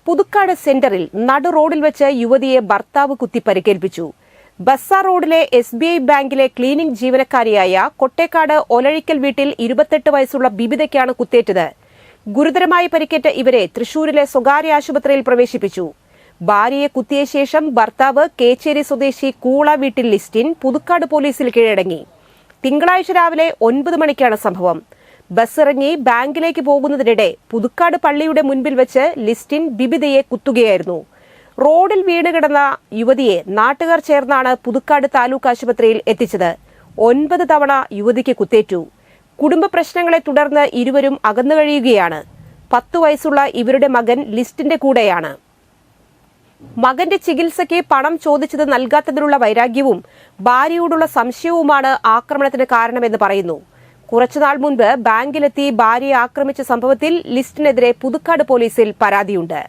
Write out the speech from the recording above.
പുതുക്കാട് സെന്ററിൽ നടു റോഡിൽ വെച്ച് യുവതിയെ ഭർത്താവ് കുത്തി പരിക്കേൽപ്പിച്ചു. ബസാർ റോഡിലെ SBI ബാങ്കിലെ ക്ലീനിംഗ് ജീവനക്കാരിയായ കൊട്ടേക്കാട് ഒലഴിക്കൽ വീട്ടിൽ 28 വയസ്സുള്ള ബിബിതയ്ക്കാണ് കുത്തേറ്റത്. ഗുരുതരമായി പരിക്കേറ്റ ഇവരെ തൃശൂരിലെ സ്വകാര്യ ആശുപത്രിയിൽ പ്രവേശിപ്പിച്ചു. ഭാര്യയെ കുത്തിയ ശേഷം ഭർത്താവ് കേച്ചേരി സ്വദേശി കൂള വീട്ടിൽ ലിസ്റ്റിൻ പുതുക്കാട് പോലീസിൽ കീഴടങ്ങി. തിങ്കളാഴ്ച രാവിലെ 9 മണിക്കാണ് സംഭവം. ബസ് ഇറങ്ങി ബാങ്കിലേക്ക് പോകുന്നതിനിടെ പുതുക്കാട് പള്ളിയുടെ മുൻപിൽ വെച്ച് ലിസ്റ്റിൻ ബിബിതയെ കുത്തുകയായിരുന്നു. റോഡിൽ വീണ് കിടന്ന യുവതിയെ നാട്ടുകാർ ചേർന്നാണ് പുതുക്കാട് താലൂക്ക് ആശുപത്രിയിൽ എത്തിച്ചത്. 9 തവണ യുവതിക്ക് കുത്തേറ്റു. കുടുംബ പ്രശ്നങ്ങളെ തുടർന്ന് ഇരുവരും അകന്നു കഴിയുകയാണ്. 10 വയസ്സുള്ള ഇവരുടെ മകൻ ലിസ്റ്റിന്റെ കൂടെയാണ്. മകന്റെ ചികിത്സയ്ക്ക് പണം ചോദിച്ചത് നൽകാത്തതിലുള്ള വൈരാഗ്യവും ഭാര്യയോടുള്ള സംശയവുമാണ് ആക്രമണത്തിന് കാരണമെന്ന് പറയുന്നു. കുറച്ചുനാൾ മുൻപ് ബാങ്കിലെത്തി ഭാര്യയെ ആക്രമിച്ച സംഭവത്തിൽ ലിസ്റ്റിനെതിരെ പുതുക്കാട് പോലീസിൽ പരാതിയുണ്ട്.